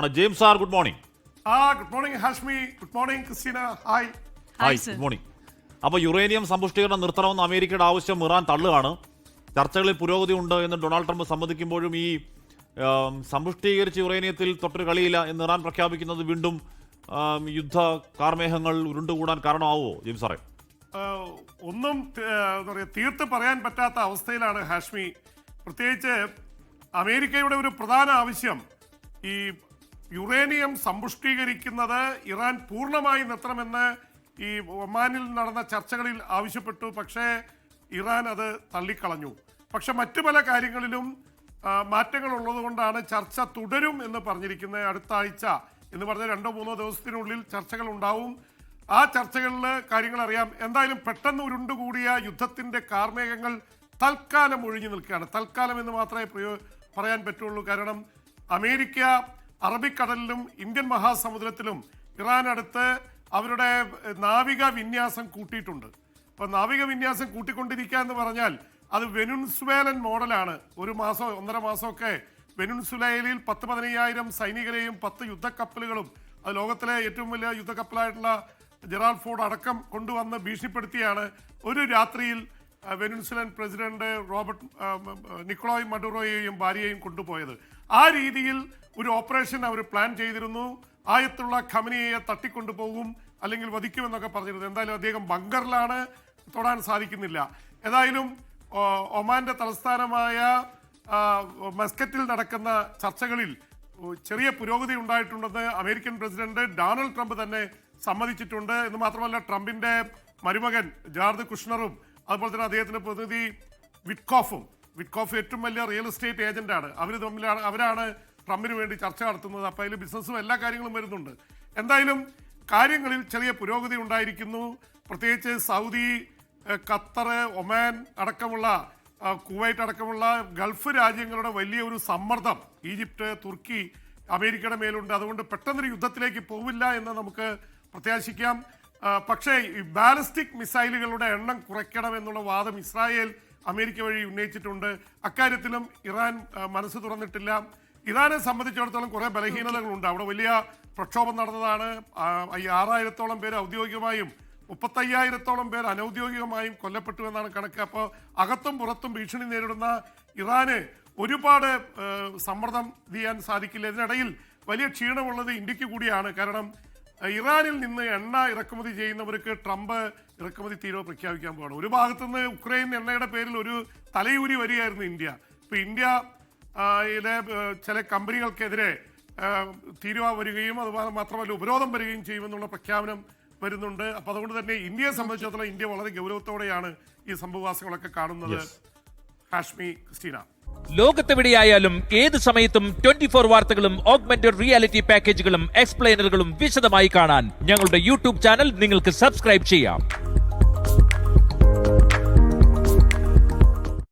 James sir, good morning. Good morning Hashmi. Good morning Christina. Hi. Good morning. അപ്പോൾ uranium സമ്പുഷ്ടീകരണം നിർത്തണമെന്ന് അമേരിക്കയുടെ ആവശ്യം ഇറാൻ തള്ളുകയാണ്. ചർച്ചകളിൽ പുരോഗതി ഉണ്ട് എന്ന് ഡൊണാൾഡ് ട്രംപ് സമ്മതിക്കുമ്പോഴും ഈ സമ്പുഷ്ടീകരിച്ച യുറേനിയത്തിൽ തൊട്ടൊരു കളിയില്ല എന്ന് ഇറാൻ പ്രഖ്യാപിക്കുന്നത് വീണ്ടും യുദ്ധ കാർമേഹങ്ങൾ ഉരുണ്ടുകൂടാൻ കാരണമാവുമോ ജെയിംസ് സാറേ? ഒന്നും എന്താ പറയുക, തീർത്ത് പറയാൻ പറ്റാത്ത അവസ്ഥയിലാണ് ഹാഷ്മി. പ്രത്യേകിച്ച് അമേരിക്കയുടെ ഒരു പ്രധാന ആവശ്യം ഈ യുറേനിയം സമ്പുഷ്ടീകരിക്കുന്നത് ഇറാൻ പൂർണ്ണമായി നിർത്തണമെന്ന് ഈ ഒമാനിൽ നടന്ന ചർച്ചകളിൽ ആവശ്യപ്പെട്ടു. പക്ഷേ ഇറാൻ അത് തള്ളിക്കളഞ്ഞു. പക്ഷെ മറ്റു പല കാര്യങ്ങളിലും മാറ്റങ്ങൾ ഉള്ളതുകൊണ്ടാണ് ചർച്ച തുടരും എന്ന് പറഞ്ഞിരിക്കുന്നത്. അടുത്ത ആഴ്ച എന്ന് പറഞ്ഞ 2-3 ദിവസത്തിനുള്ളിൽ ചർച്ചകൾ ഉണ്ടാവും. ആ ചർച്ചകളിൽ കാര്യങ്ങൾ അറിയാം. എന്തായാലും പെട്ടെന്ന് ഉരുണ്ടുകൂടിയ യുദ്ധത്തിൻ്റെ കാർമേഘങ്ങൾ തൽക്കാലം ഒഴിഞ്ഞു നിൽക്കുകയാണ്. തൽക്കാലം എന്ന് മാത്രമേ പറയാൻ പറ്റുള്ളൂ. കാരണം അമേരിക്ക അറബിക്കടലിലും ഇന്ത്യൻ മഹാസമുദ്രത്തിലും ഇറാൻ അടുത്ത് അവരുടെ നാവിക വിന്യാസം കൂട്ടിയിട്ടുണ്ട്. അപ്പോൾ നാവിക വിന്യാസം കൂട്ടിക്കൊണ്ടിരിക്കുക എന്ന് പറഞ്ഞാൽ അത് വെനുസ്വേലൻ മോഡലാണ്. 1 മാസം 1.5 മാസമൊക്കെ വെനുസ്വേലയിൽ 10-15,000 സൈനികരെയും 10 യുദ്ധക്കപ്പലുകളും, അത് ലോകത്തിലെ ഏറ്റവും വലിയ യുദ്ധക്കപ്പലായിട്ടുള്ള ജെറാൾഡ് ഫോർഡ് അടക്കം കൊണ്ടുവന്ന് ഭീഷണിപ്പെടുത്തിയാണ് ഒരു രാത്രിയിൽ വെനുസ്വേലൻ പ്രസിഡന്റ് നിക്കോളായ് മഡുറോയെയും ഭാര്യയെയും കൊണ്ടുപോയത്. ആ രീതിയിൽ ഒരു ഓപ്പറേഷൻ അവർ പ്ലാൻ ചെയ്തിരുന്നു. ആയത്തുള്ള ഖമനിയെ തട്ടിക്കൊണ്ടുപോകും അല്ലെങ്കിൽ വധിക്കുമെന്നൊക്കെ പറഞ്ഞിരുന്നു. എന്തായാലും അദ്ദേഹം ബങ്കറിലാണ്, തൊടാൻ സാധിക്കുന്നില്ല. ഏതായാലും ഒമാന്റെ തലസ്ഥാനമായ മസ്കറ്റിൽ നടക്കുന്ന ചർച്ചകളിൽ ചെറിയ പുരോഗതി ഉണ്ടായിട്ടുണ്ടെന്ന് അമേരിക്കൻ പ്രസിഡന്റ് ഡൊണാൾഡ് ട്രംപ് തന്നെ സമ്മതിച്ചിട്ടുണ്ട്. എന്ന് മാത്രമല്ല, ട്രംപിന്റെ മരുമകൻ ജാർദ് കുഷ്ണറും അതുപോലെ തന്നെ അദ്ദേഹത്തിന്റെ പ്രതിനിധി വിറ്റ്കോഫ് ഏറ്റവും വലിയ റിയൽ എസ്റ്റേറ്റ് ഏജന്റാണ്. അവരാണ് ട്രംപിന് വേണ്ടി ചർച്ച നടത്തുന്നത്. അപ്പോൾ അതിൽ ബിസിനസ്സും എല്ലാ കാര്യങ്ങളും വരുന്നുണ്ട്. എന്തായാലും കാര്യങ്ങളിൽ ചെറിയ പുരോഗതി ഉണ്ടായിരിക്കുന്നു. പ്രത്യേകിച്ച് സൗദി, ഖത്തർ, ഒമാൻ അടക്കമുള്ള, കുവൈറ്റ് അടക്കമുള്ള ഗൾഫ് രാജ്യങ്ങളുടെ വലിയ ഒരു സമ്മർദ്ദം ഈജിപ്ത്, തുർക്കി, അമേരിക്കയുടെ മേലുണ്ട്. അതുകൊണ്ട് പെട്ടെന്നൊരു യുദ്ധത്തിലേക്ക് പോവില്ല എന്ന് നമുക്ക് പ്രത്യാശിക്കാം. പക്ഷേ ഈ ബാലിസ്റ്റിക് മിസൈലുകളുടെ എണ്ണം കുറയ്ക്കണമെന്നുള്ള വാദം ഇസ്രായേൽ അമേരിക്ക വഴി ഉന്നയിച്ചിട്ടുണ്ട്. അക്കാര്യത്തിലും ഇറാൻ മനസ്സ് തുറന്നിട്ടില്ല. ഇറാനെ സംബന്ധിച്ചിടത്തോളം കുറേ ബലഹീനതകളുണ്ട്. അവിടെ വലിയ പ്രക്ഷോഭം നടന്നതാണ്. 6,000-ഓളം പേര് ഔദ്യോഗികമായും 35,000-ഓളം പേർ അനൗദ്യോഗികമായും കൊല്ലപ്പെട്ടു എന്നാണ് കണക്ക്. അപ്പോൾ അകത്തും പുറത്തും ഭീഷണി നേരിടുന്ന ഇറാന് ഒരുപാട് സമ്മർദ്ദം ചെയ്യാൻ സാധിക്കില്ല. ഇതിനിടയിൽ വലിയ ക്ഷീണമുള്ളത് ഇന്ത്യക്ക് കൂടിയാണ്. കാരണം ഇറാനിൽ നിന്ന് എണ്ണ ഇറക്കുമതി ചെയ്യുന്നവർക്ക് ട്രംപ് ഇറക്കുമതി തീരുവ പ്രഖ്യാപിക്കാൻ പോവാണ്. ഒരു ഭാഗത്തുനിന്ന് ഉക്രൈൻ എണ്ണയുടെ പേരിൽ ഒരു തലയൂരി വരികയായിരുന്നു ഇന്ത്യ. ഇപ്പോൾ ഇന്ത്യയിലെ ചില കമ്പനികൾക്കെതിരെ തീരുവ വരികയും അതുപോലെ മാത്രമല്ല ഉപരോധം വരികയും ചെയ്യുമെന്നുള്ള പ്രഖ്യാപനം വരുന്നുണ്ട്. അപ്പോൾ അതുകൊണ്ട് തന്നെ ഇന്ത്യയെ സംബന്ധിച്ചിടത്തോളം ഇന്ത്യ വളരെ ഗൗരവത്തോടെയാണ് ഈ സംഭവവാസങ്ങളൊക്കെ കാണുന്നത്. ഹാഷ്മി, ക്രിസ്റ്റീന. ലോകത്തെവിടെയായാലും ഏത് സമയത്തും 24 വാർത്തകളും ഓഗ്മെന്റഡ് റിയാലിറ്റി പാക്കേജുകളും എക്സ്പ്ലെയിനറുകളും വിശദമായി കാണാൻ ഞങ്ങളുടെ യൂട്യൂബ് ചാനൽ നിങ്ങൾക്ക് സബ്സ്ക്രൈബ് ചെയ്യാം.